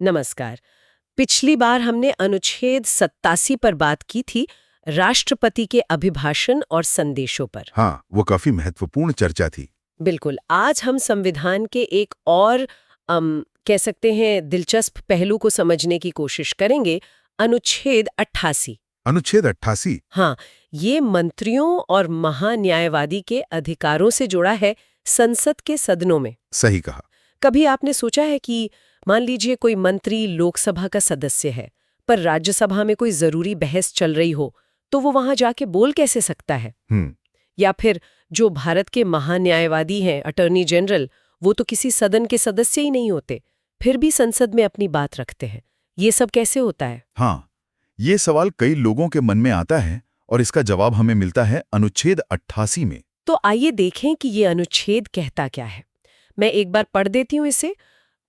नमस्कार। पिछली बार हमने अनुच्छेद 87 पर बात की थी, राष्ट्रपति के अभिभाषण और संदेशों पर। हाँ, वो काफी महत्वपूर्ण चर्चा थी। बिल्कुल। आज हम संविधान के एक और कह सकते हैं दिलचस्प पहलू को समझने की कोशिश करेंगे, अनुच्छेद 88। अनुच्छेद 88। हाँ, ये मंत्रियों और महान्यायवादी के अधिकारों से जुड़ा है संसद के सदनों में। सही कहा। कभी आपने सोचा है कि मान लीजिए कोई मंत्री लोकसभा का सदस्य है, पर राज्यसभा में कोई जरूरी बहस चल रही हो, तो वो वहां जाके बोल कैसे सकता है? या फिर जो भारत के महान्यायवादी हैं, अटॉर्नी जनरल, वो तो किसी सदन के सदस्य ही नहीं होते, फिर भी संसद में अपनी बात रखते हैं। ये सब कैसे होता है? हाँ, ये सवाल कई लोगों के मन में आता है और इसका जवाब हमें मिलता है अनुच्छेद 88 में। तो आइए देखें कि ये अनुच्छेद कहता क्या है। मैं एक बार पढ़ देती हूँ इसे।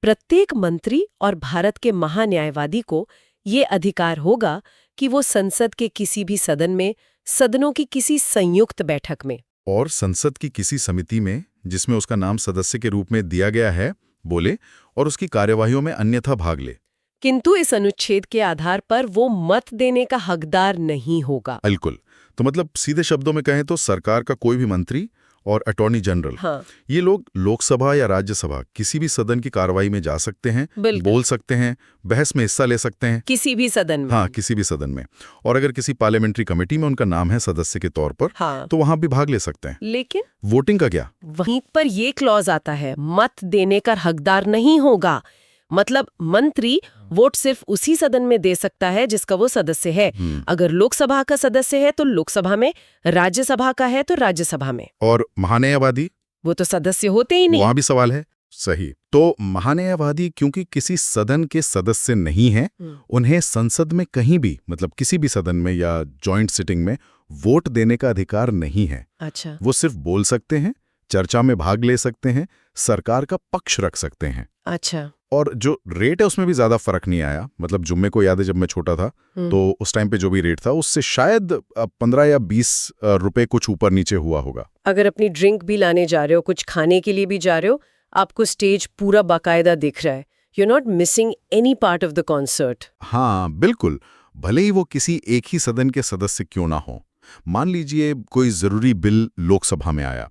प्रत्येक मंत्री और भारत के महान्यायवादी को ये अधिकार होगा कि वो संसद के किसी भी सदन में, सदनों की किसी संयुक्त बैठक में और संसद की किसी समिति में, जिसमें उसका नाम सदस्य के रूप में दिया गया है, बोले और उसकी कार्यवाहियों में अन्यथा भाग ले। किंतु इस अनुच्छेद के आधार पर वो मत देने का हकदार नहीं होगा। बिल्कुल। तो मतलब सीधे शब्दों में कहें तो सरकार का कोई भी मंत्री और अटॉर्नी जनरल, हाँ, ये लोग लोकसभा या राज्यसभा किसी भी सदन की कार्रवाई में जा सकते हैं, बोल सकते हैं, बहस में हिस्सा ले सकते हैं, किसी भी सदन में। हाँ, किसी भी सदन में। और अगर किसी पार्लियामेंट्री कमेटी में उनका नाम है सदस्य के तौर पर, हाँ, तो वहां भी भाग ले सकते हैं। लेकिन वोटिंग का क्या? वहीं पर ये क्लॉज आता है, मत देने का हकदार नहीं होगा। मतलब मंत्री वोट सिर्फ उसी सदन में दे सकता है जिसका वो सदस्य है। अगर लोकसभा का सदस्य है तो लोकसभा में, राज्यसभा का है तो राज्यसभा में। और महान्यायवादी? वो तो सदस्य होते ही नहीं। वहां भी सवाल है। सही। तो महान्यायवादी क्योंकि किसी सदन के सदस्य नहीं हैं, उन्हें संसद में कहीं भी, मतलब किसी भी सदन में या जॉइंट सिटिंग में वोट देने का अधिकार नहीं है। अच्छा। वो सिर्फ बोल सकते हैं, चर्चा में भाग ले सकते हैं, सरकार का पक्ष रख सकते हैं। अच्छा। और जो रेट है उसमें भी ज्यादा फर्क नहीं आया। मतलब जुम्मे को याद है जब मैं छोटा था तो उस टाइम पे जो भी रेट था उससे शायद 15 या 20 रुपए कुछ ऊपर नीचे हुआ होगा। अगर अपनी ड्रिंक भी लाने जा रहे हो, कुछ खाने के लिए भी जा रहे हो, आपको स्टेज पूरा बाकायदा दिख रहा है। You are not missing any part of the concert. हाँ बिल्कुल, भले ही वो किसी एक ही सदन के सदस्य क्यों ना हो। मान लीजिए कोई जरूरी बिल लोकसभा में आया,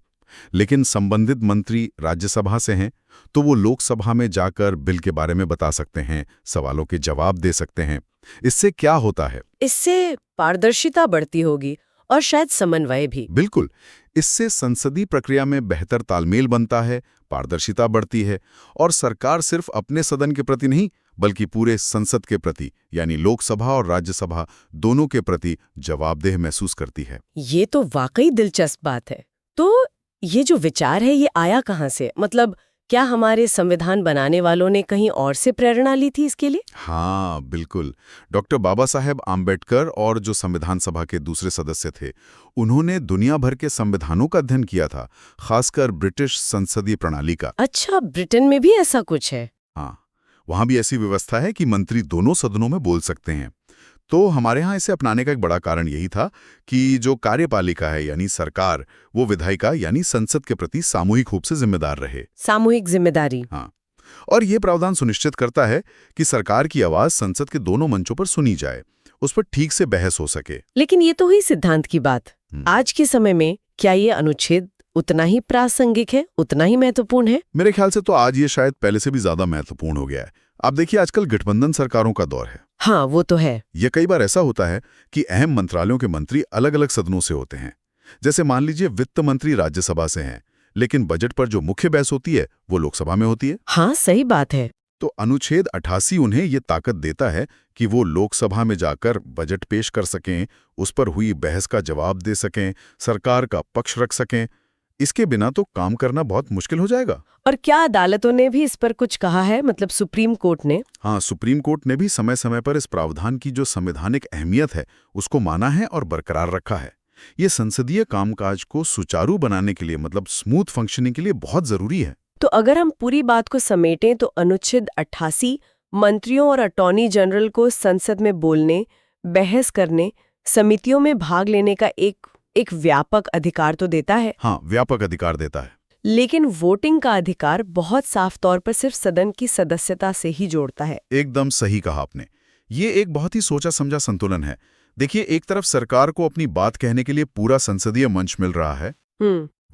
लेकिन संबंधित मंत्री राज्यसभा से हैं, तो वो लोकसभा में जाकर बिल के बारे में बता सकते हैं, सवालों के जवाब दे सकते हैं। इससे क्या होता है? इससे पारदर्शिता बढ़ती होगी और शायद समन्वय भी। बिल्कुल। इससे संसदीय प्रक्रिया में बेहतर तालमेल बनता है, पारदर्शिता बढ़ती है और सरकार सिर्फ अपने सदन के प्रति नहीं बल्कि पूरे संसद के प्रति, यानी लोकसभा और राज्यसभा दोनों के प्रति जवाबदेह महसूस करती है। ये तो वाकई दिलचस्प बात है। तो ये जो विचार है ये आया कहाँ से? मतलब क्या हमारे संविधान बनाने वालों ने कहीं और से प्रेरणा ली थी इसके लिए? हाँ बिल्कुल। डॉक्टर बाबा साहेब आम्बेडकर और जो संविधान सभा के दूसरे सदस्य थे, उन्होंने दुनिया भर के संविधानों का अध्ययन किया था, खासकर ब्रिटिश संसदीय प्रणाली का। अच्छा, ब्रिटेन में भी ऐसा कुछ है? हाँ, वहां भी ऐसी व्यवस्था है कि मंत्री दोनों सदनों में बोल सकते हैं। तो हमारे यहाँ इसे अपनाने का एक बड़ा कारण यही था कि जो कार्यपालिका है यानी सरकार, वो विधायिका यानी संसद के प्रति सामूहिक रूप से जिम्मेदार रहे। सामूहिक जिम्मेदारी। हाँ, और ये प्रावधान सुनिश्चित करता है कि सरकार की आवाज संसद के दोनों मंचों पर सुनी जाए, उस पर ठीक से बहस हो सके। लेकिन ये तो हुई सिद्धांत की बात। आज के समय में क्या ये अनुच्छेद उतना ही प्रासंगिक है, उतना ही महत्वपूर्ण है? मेरे ख्याल से तो आज ये शायद पहले से भी ज्यादा महत्वपूर्ण हो गया है। आप देखिए, आजकल गठबंधन सरकारों का दौर है। हाँ, वो तो है। ये कई बार ऐसा होता है कि अहम मंत्रालयों के मंत्री अलग अलग सदनों से होते हैं। जैसे मान लीजिए वित्त मंत्री राज्यसभा से हैं, लेकिन बजट पर जो मुख्य बहस होती है वो लोकसभा में होती है। हाँ, सही बात है। तो अनुच्छेद 88 उन्हें ये ताकत देता है कि वो लोकसभा में जाकर बजट पेश कर सकें, उस पर हुई बहस का जवाब दे सकें, सरकार का पक्ष रख सकें। इसके बिना तो काम करना बहुत मुश्किल हो जाएगा। और क्या अदालतों ने भी इस पर कुछ कहा है? मतलब सुप्रीम कोर्ट ने? हाँ, सुप्रीम कोर्ट ने भी समय समय पर इस प्रावधान की जो संवैधानिक अहमियत है उसको माना है और बरकरार रखा है। ये संसदीय कामकाज को सुचारू बनाने के लिए, मतलब स्मूथ फंक्शनिंग के लिए बहुत जरूरी है। तो अगर हम पूरी बात को समेटें तो अनुच्छेद 88 मंत्रियों और अटॉर्नी जनरल को संसद में बोलने, बहस करने, समितियों में भाग लेने का एक व्यापक अधिकार तो देता है। हाँ, व्यापक अधिकार देता है। लेकिन वोटिंग का अधिकार बहुत साफ तौर पर सिर्फ सदन की सदस्यता से ही जोड़ता है। एकदम सही कहा आपने। ये एक बहुत ही सोचा समझा संतुलन है। देखिए, एक तरफ सरकार को अपनी बात कहने के लिए पूरा संसदीय मंच मिल रहा है,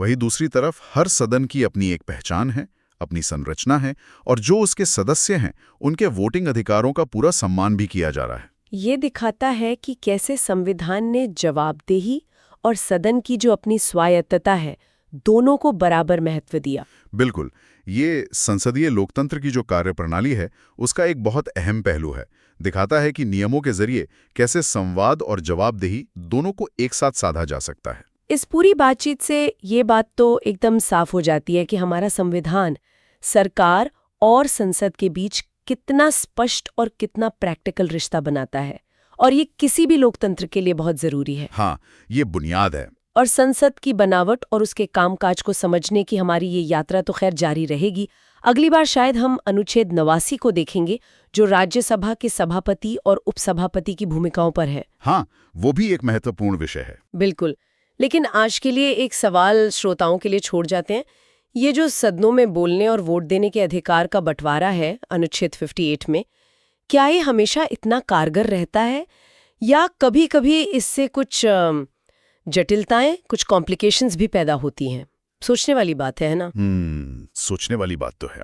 वहीं दूसरी तरफ हर सदन की अपनी एक पहचान है, अपनी संरचना है, और जो उसके सदस्य हैं उनके वोटिंग अधिकारों का पूरा सम्मान भी किया जा रहा है। ये दिखाता है कि कैसे संविधान ने जवाबदेही और सदन की जो अपनी स्वायत्तता है, दोनों को बराबर महत्व दिया। बिल्कुल, ये संसदीय लोकतंत्र की जो कार्यप्रणाली है उसका एक बहुत अहम पहलू है। दिखाता है कि नियमों के जरिए कैसे संवाद और जवाबदेही दोनों को एक साथ साधा जा सकता है। इस पूरी बातचीत से ये बात तो एकदम साफ हो जाती है कि हमारा संविधान सरकार और संसद के बीच कितना स्पष्ट और कितना प्रैक्टिकल रिश्ता बनाता है, और ये किसी भी लोकतंत्र के लिए बहुत जरूरी है। हाँ, ये बुनियाद है। और संसद की बनावट और उसके कामकाज को समझने की हमारी ये यात्रा तो खैर जारी रहेगी। अगली बार शायद हम अनुच्छेद 89 को देखेंगे, जो राज्यसभा के सभापति और उपसभापति की भूमिकाओं पर है। हाँ, वो भी एक महत्वपूर्ण विषय है। बिल्कुल, लेकिन आज के लिए एक सवाल श्रोताओं के लिए छोड़ जाते हैं। ये जो सदनों में बोलने और वोट देने के अधिकार का बंटवारा है अनुच्छेद 58 में, क्या ये हमेशा इतना कारगर रहता है, या कभी-कभी इससे कुछ जटिलताएं, कुछ कॉम्प्लिकेशंस भी पैदा होती हैं? सोचने वाली बात है ना? सोचने वाली बात तो है।